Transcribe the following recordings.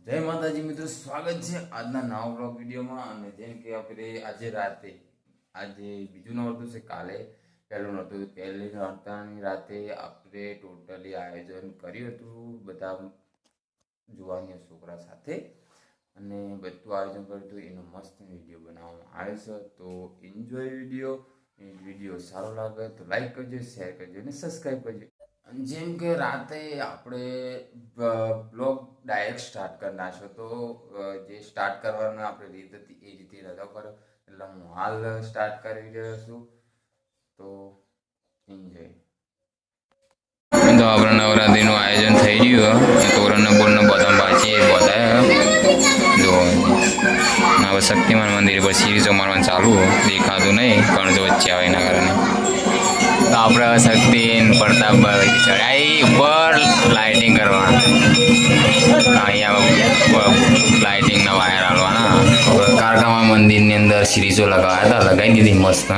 જય માતાજી મિત્રો, સ્વાગત છે આજના નવા બ્લોગ વિડીયોમાં. અને જેમ કે આપણે આજે બીજું નોરતું છે, કાલે પહેલું નોરતું. પહેલી નોરતાની રાતે આપણે ટોટલી આયોજન કર્યું હતું બધા જુવાનિયા છોકરા સાથે, અને બધું આયોજન કર્યું હતું. એનો મસ્ત વિડીયો બનાવવામાં આવે છે, તો એન્જોય વિડીયો સારો લાગે તો લાઈક કરજો, શેર કરજો અને સબસ્ક્રાઈબ કરજો. જેમ કે રાતે આપણે બ્લોગ ડાયરેક્ટ સ્ટાર્ટ કરી નાખ્યો, તો જે સ્ટાર્ટ કરવાનો આપણે રીત હતી એ રીતે રજા કર્યો, એટલે હું હાલ સ્ટાર્ટ કરી રહ્યો છું. તો એન્જોય. તો આપણે નવરાત્રીનું આયોજન થઈ ગયું. તોરણ બોરણ બધા બાજી બધા જો હવે શક્તિમાન મંદિર પર સિરીઝો મારવાનું ચાલુ, દેખાતું નહીં પણ જો વચ્ચે આવે એના કારણે. તો આપણે શક્તિ પ્રતાપભાઈ ચડાઈ ઉપર લાઇટિંગ કરવા, અહીંયા લાઇટિંગના વાયર હાલવાના. કારકામા મંદિરની અંદર સિરીઝો લગાવ્યા હતા, લગાવી દીધી મસ્ત.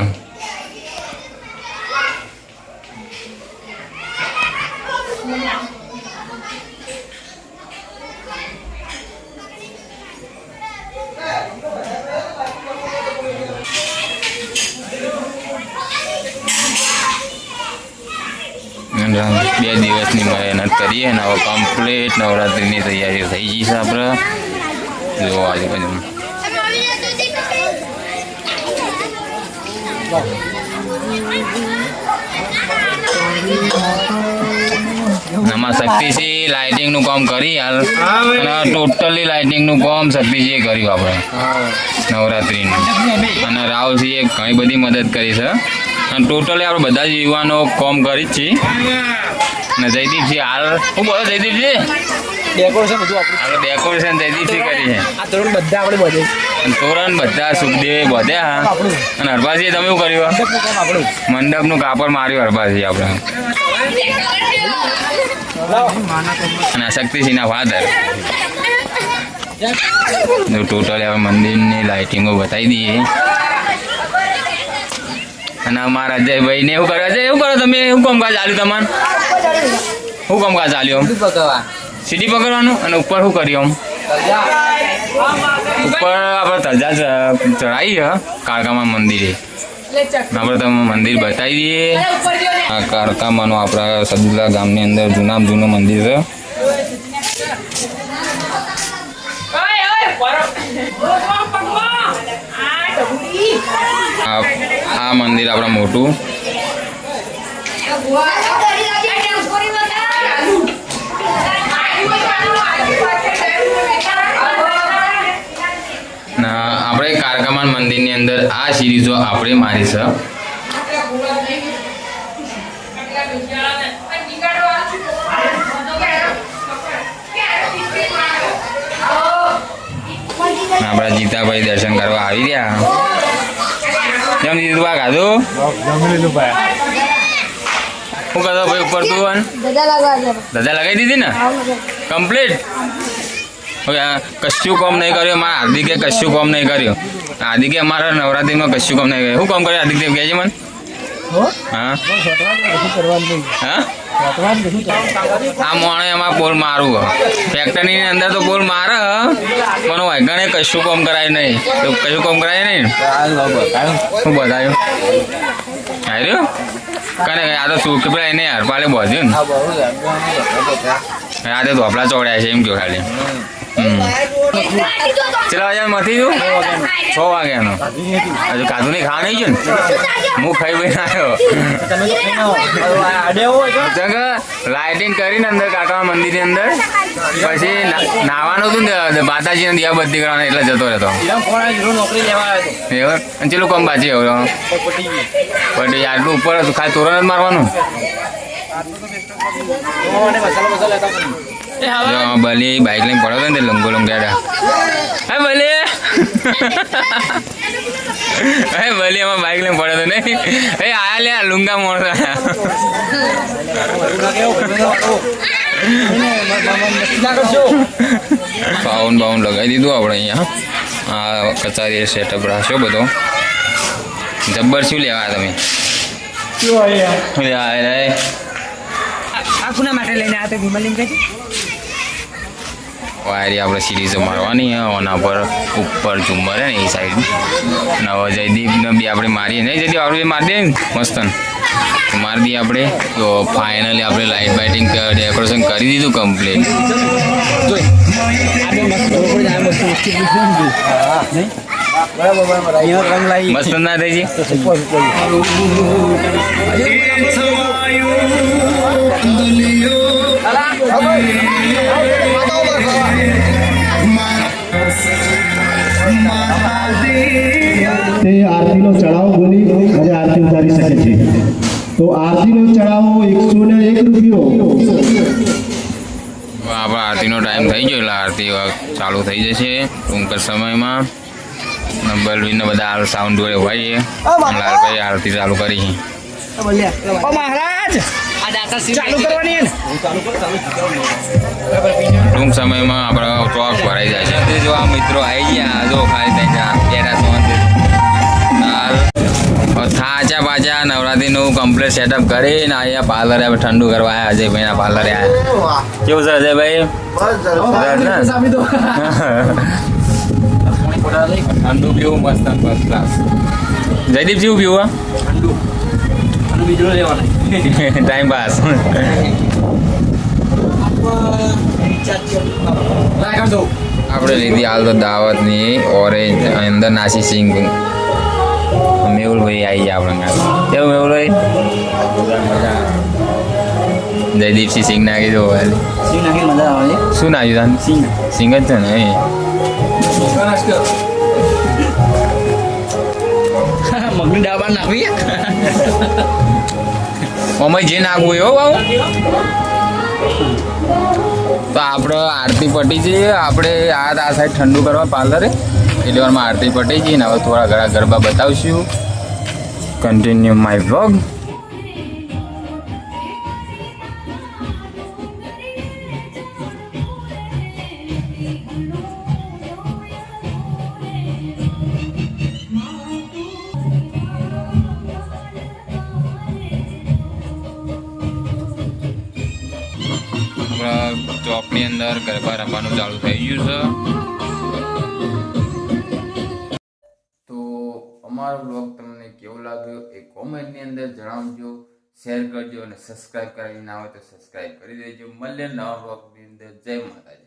બે દિવસની મહેનત કરીએ ને હવે કમ્પ્લીટ નવરાત્રિની તૈયારી થઈ ગઈ છે આપણે. જો આજુબાજુ આમાં શક્તિસિંહ લાઇટિંગનું કામ કરી હાલ, અને ટોટલી લાઇટિંગનું કામ શક્તિસિંહે કર્યું આપણે નવરાત્રિનું. અને રાહુલસિંહે ઘણી બધી મદદ કરી છે, અને ટોટલી આપણે બધા જ યુવાનો કામ કરી જ છીએ. અને જયદીપસિંહ હાલ શું બોલો? જયદીપસિંહ ડેકોરેશન જયદીપસિંહ કરી છે. તોરણ બધા સુખદેવે બધ્યા. અને હરભાસિંહ તમે શું કર્યું? મંડપનું કાપડ માર્યું હરભાસિંહ આપણે. અને શક્તિસિંહના ફાધર. ટોટલી હવે મંદિરની લાઇટિંગો બતાવી દઈએ. અને અમારા અજયભાઈ ને એવું કરે છે. એવું કરો તમે? શું કામકાજ ચાલ્યું તમારે? શું કામકાજ ચાલ્યું? સીડી પકડવાનું. અને ઉપર શું કર્યું? ઉપર આપણે ધજા ચડાવી છે કારકામા મંદિરે. આપણે તમે મંદિર બતાવી દઈએ. આ કારકામાનું આપણા સદુલા ગામની અંદર જૂનું મંદિર છે. આ મંદિર આપણા મોટું. આપણે કારકામાન મંદિરની અંદર આ સિરીઝો આપણે મારી છે. આપણા જીતાભાઈ દર્શન કરવા આવી રહ્યા. કેમ દીધું બા ખાધું? શું કરતો ભાઈ ઉપર તું? ધજા લગાવી દીધી ને કમ્પ્લીટ? કશું કામ નહીં કર્યું મારા હાર્દિકે, કશું કામ નહીં કર્યું. હાર્દિકે અમારા નવરાત્રીમાં કશું કામ નહીં કર્યું. શું કામ કર્યું હાર્દિક? કહેજે મને. હા હા, આ મોણે એમાં પોલ મારું ફેક્ટરીની અંદર તો પોલ મારે, પણ વાઘણે કશું કામ કરાય નહીં. કશું કામ કરાય નહીં. શું બતાવ્યું? હાર્યું કને? આ તો શું કે પેલા એને હરપાલે બોધ્યું ને, આ તો ધોપલા ચોડ્યા છે એમ કહ્યું ખાલી. ચલા વાગ્યા મથી છું 6 વાગ્યાનો. હજુ કાધું નહીં, ખા નહીં ગયું ને? હું ખાઈ ભાઈ આવ્યો. લાઇટિંગ કરીને અંદર કાકા મંદિરની અંદર, પછી નાવાનું હતું ને માતાજીને દિયા બધી કરવાના, એટલે જતો રહેતો. અને ચેલું કમ બાજી હવે પછી આટલું ઉપર હતું, ખાલી તોરણ જ મારવાનું. ભલે બાઇક લઈને પડ્યો હતો ને લંગો લંગાડા. હા ભલે ભલે એમાં બાઇક લઈને પડ્યો હતો ને. આયા લે લુંગા મોણ પાઉન્ડ બાઉન્ડ લગાવી દીધું આપણે અહીંયા. આ કચારી સેટઅપ રાખ્યો બધો. જબ્બર શું લેવા તમે? આ કુના માટે લઈને આ તો વિમલિંગ કહે વાયરી આપણે સિરીઝો મારવાની ઓના પર ઉપર ઝુમ્મર હે ને એ સાઈડ અને હવે જયદીપને બી આપણે મારીએ નહીં જયદીપ આપણે મારી દઈએ ને મસ્ત મારી દઈએ આપણે તો ફાઇનલી આપણે લાઇટ બાઇટિંગ ડેકોરેશન કરી દીધું કમ્પ્લીટ મસ્ત ના થઈ તે આરતીનો ચડાવો બોલી અને આરતી ઉતારી શકે છે તો આરતીનો ચડાવો 101 રૂપિયો આપણે આરતીનો ટાઈમ થઈ ગયો એટલે આરતી ચાલુ થઈ જશે ટૂંક સમયમાં બલવીને બધા સાઉન્ડ જોડે હોય લાલભાઈ આરતી ચાલુ કરી ટૂંક સમયમાં આપણે ચોક ભરાઈ જાય છે જો આ મિત્રો આવી ગયા જો ખાલી થાચા પાછા નવરાત્રીનું કમ્પ્લીટ સેટઅપ કરીને અહીંયા પાર્લરે ઠંડુ કરવા આવ્યા અજયભાઈના પાર્લરે આવ્યા કેવું છે અજયભાઈ ઠંડુ પીવું મસ્ત ફર્સ્ટ ક્લાસ જયદીપ જેવું પીવું ઠંડુ બીજું લેવાનું ટાઈમ પાસ આપણે લીધી હાલ તો દાવતની ઓરેન્જ અંદર નાસી સિંગ મેહુલભાઈ આવી ગયા આપણે કેવું મેહુલભાઈ જયદીપસિંહ સિંગ નાખી દો શું નાખ્યું સિંગ જ છે ને મગની ડાબા નાખવી અમે જે નાખવું હો બાબુ તો આપણે આરતી પટી જઈએ આપણે આ સાઈડ ઠંડુ કરવા પાર્લરે એટલી વારમાં આરતી પટી જઈએ ને હવે થોડા ઘણા ગરબા બતાવશું કન્ટિન્યુ માય વ્લોગ ચોકની અંદર ગરબા રમવાનું ચાલુ થઈ ગયું છે તો અમારો બ્લોગ તમને કેવો લાગ્યો એ કોમેન્ટની અંદર જણાવજો શેર કરજો અને સબસ્ક્રાઇબ કરાવી ના હોય તો સબસ્ક્રાઇબ કરી દેજો મળીએ નવા બ્લોગની અંદર જય માતાજી